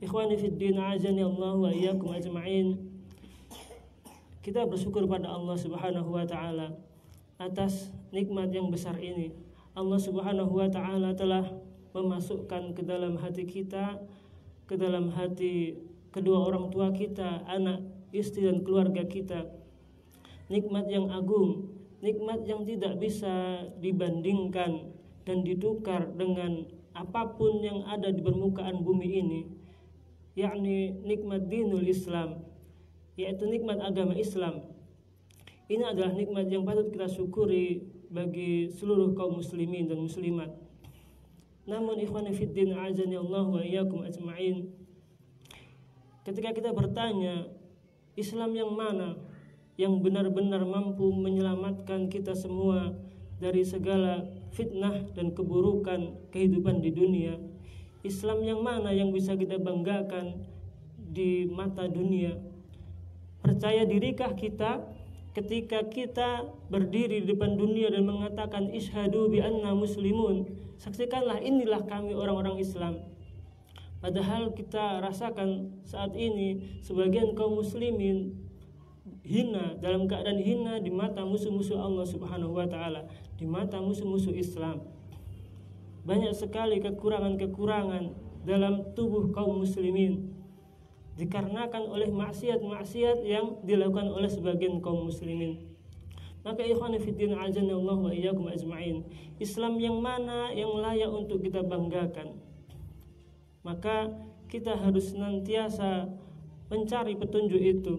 Ikhwani fid din, azani Allah wa iyyakum ajma'in. Kita bersyukur pada Allah Subhanahu wa taala atas nikmat yang besar ini. Allah Subhanahu wa taala telah memasukkan ke dalam hati kita, ke dalam hati kedua orang tua kita, anak, istri dan keluarga kita, nikmat yang agung, nikmat yang tidak bisa dibandingkan dan ditukar dengan apapun yang ada di permukaan bumi ini, yakni nikmat dinul Islam, yaitu nikmat agama Islam. Ini adalah nikmat yang patut kita syukuri bagi seluruh kaum muslimin dan muslimat. Namun ikhwani fiddin, azani Allah wa iyyakum ajma'in, ketika kita bertanya Islam yang mana yang benar-benar mampu menyelamatkan kita semua dari segala fitnah dan keburukan kehidupan di dunia, Islam yang mana yang bisa kita banggakan di mata dunia? Percaya dirikah kita ketika kita berdiri di depan dunia dan mengatakan isyhadu bi anna muslimun, saksikanlah inilah kami orang-orang Islam? Padahal kita rasakan saat ini sebagian kaum muslimin hina, dalam keadaan hina di mata musuh-musuh Allah Subhanahu wa taala, di mata musuh-musuh Islam. Banyak sekali kekurangan-kekurangan dalam tubuh kaum muslimin dikarenakan oleh maksiat-maksiat yang dilakukan oleh sebagian kaum muslimin. Maka ikhwan fillah azanallahu wa iyyakum ajma'in, Islam yang mana yang layak untuk kita banggakan? Maka kita harus senantiasa mencari petunjuk itu.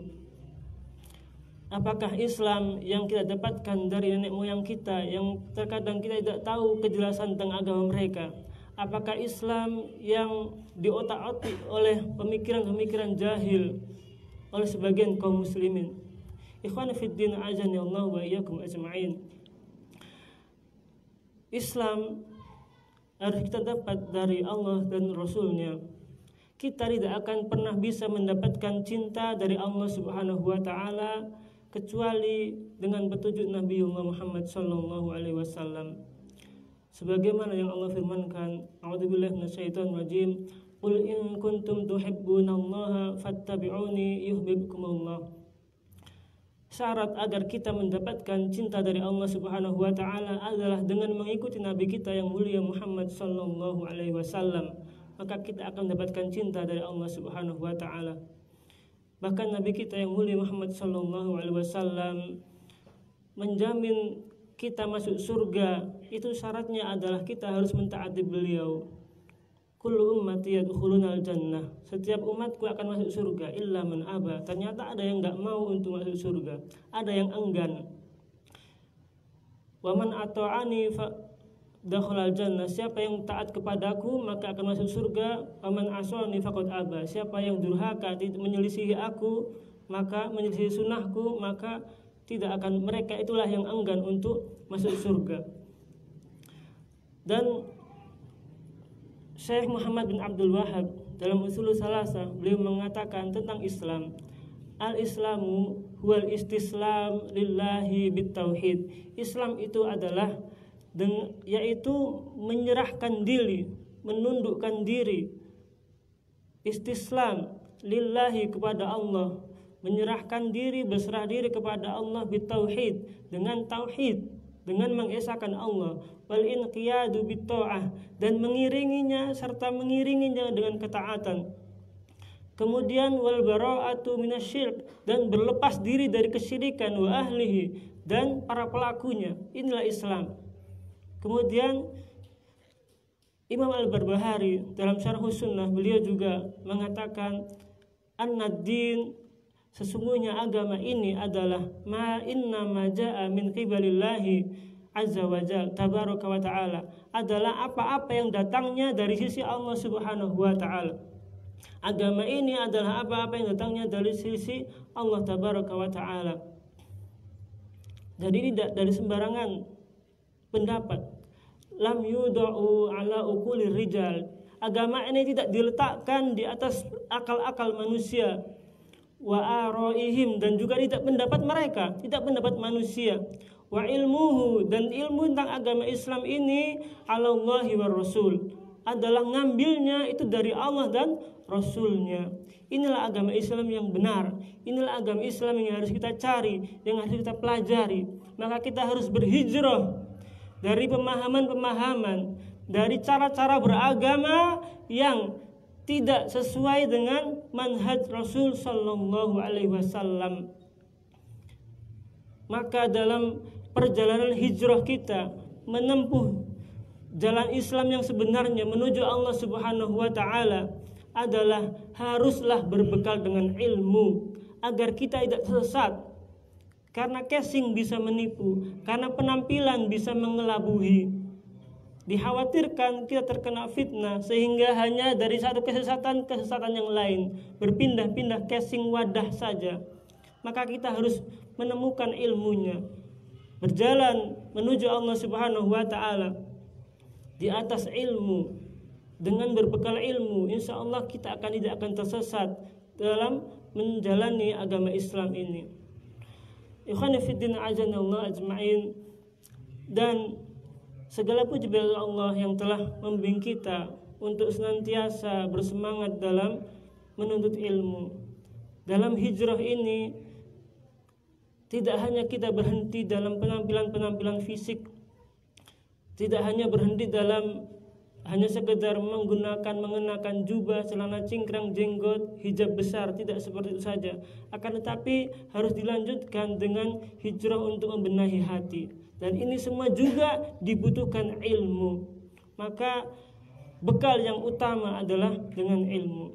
Apakah Islam yang kita dapatkan dari nenek moyang kita yang terkadang kita tidak tahu kejelasan tentang agama mereka? Apakah Islam yang diotak-atik oleh pemikiran-pemikiran jahil oleh sebagian kaum muslimin? Ikhwan fiddin, azani Allah wa iyyakum ajma'in. Islam harus kita dapat dari Allah dan Rasulnya. Kita tidak akan pernah bisa mendapatkan cinta dari Allah Subhanahu wa taala kecuali dengan petunjuk Nabi Muhammad sallallahu alaihi wasallam. Sebagaimana yang Allah firmankan, a'udzubillahi minasyaitonir rajim, qul in kuntum tuhibbunallaha fattabi'uni yuhibbukumullah. Syarat agar kita mendapatkan cinta dari Allah Subhanahu wa taala adalah dengan mengikuti nabi kita yang mulia Muhammad sallallahu alaihi wasallam. Maka kita akan mendapatkan cinta dari Allah Subhanahu wa taala. Bahkan Nabi kita yang mulia Muhammad sallallahu alaihi wasallam menjamin kita masuk surga. Itu syaratnya adalah kita harus mentaati beliau. Kullu ummati yadkhulunal jannah. Setiap umatku akan masuk surga illa man aba. Ternyata ada yang enggak mau untuk masuk surga, ada yang enggan. Wa man ata'ani fa dakhalal jannah. Siapa yang taat kepadaku maka akan masuk surga. Aman asani faqad aba. Siapa yang durhaka, menyelisihi aku, maka menyelisihi sunnahku, maka tidak akan, mereka itulah yang enggan untuk masuk surga. Dan Syekh Muhammad bin Abdul Wahhab dalam Ushulus Salasa, beliau mengatakan tentang Islam, al-Islamu huwal istislam lillahi bitauhid. Islam itu adalah yaitu menyerahkan diri, menundukkan diri, istislam lillahi kepada Allah, menyerahkan diri, berserah diri kepada Allah bitauhid, dengan tauhid, dengan mengesahkan Allah, wal inqiyadu bitta'ah, dan mengiringinya serta mengiringinya dengan ketaatan. Kemudian wal bara'atu minasyirk, dan berlepas diri dari kesyirikan, wa ahlihi, dan para pelakunya. Inilah Islam. Kemudian Imam Al-Barbahari dalam Syarhus Sunnah, beliau juga mengatakan an-din, sesungguhnya agama ini adalah ma inna ma jaa min qibalillahi azza wa jalla tabaraka wa ta'ala, adalah apa-apa yang datangnya dari sisi Allah Subhanahu wa ta'ala. Agama ini adalah apa-apa yang datangnya dari sisi Allah tabaraka wa ta'ala. Jadi tidak dari sembarangan pendapat. Lam yudau ala uqulir rijal. Agama ini tidak diletakkan di atas akal-akal manusia. Wa araihim, dan juga tidak pendapat mereka, tidak pendapat manusia. Wa ilmuhu, dan ilmu tentang agama Islam ini ala Allahi wa Rasul, adalah ngambilnya itu dari Allah dan Rasulnya. Inilah agama Islam yang benar. Inilah agama Islam yang harus kita cari, yang harus kita pelajari. Maka kita harus berhijrah dari pemahaman-pemahaman, dari cara-cara beragama yang tidak sesuai dengan manhaj Rasul Sallallahu Alaihi Wasallam. Maka dalam perjalanan hijrah kita menempuh jalan Islam yang sebenarnya menuju Allah Subhanahu wa taala adalah haruslah berbekal dengan ilmu agar kita tidak sesat. Karena casing bisa menipu, karena penampilan bisa mengelabuhi. Dikhawatirkan kita terkena fitnah sehingga hanya dari satu kesesatan ke kesesatan yang lain, berpindah-pindah casing wadah saja. Maka kita harus menemukan ilmunya, berjalan menuju Allah Subhanahu wa taala di atas ilmu. Dengan berbekal ilmu, insya Allah kita tidak akan tersesat dalam menjalani agama Islam ini. Ikhwani fiddin azanallahu ajma'in. Dan segala puji bagi Allah yang telah membimbing kita untuk senantiasa bersemangat dalam menuntut ilmu. Dalam hijrah ini tidak hanya kita berhenti dalam penampilan-penampilan fisik, tidak hanya berhenti dalam hanya sekedar mengenakan jubah, celana cingkrang, jenggot, hijab besar, tidak seperti itu saja. Akan tetapi harus dilanjutkan dengan hijrah untuk membenahi hati. Dan ini semua juga dibutuhkan ilmu. Maka bekal yang utama adalah dengan ilmu.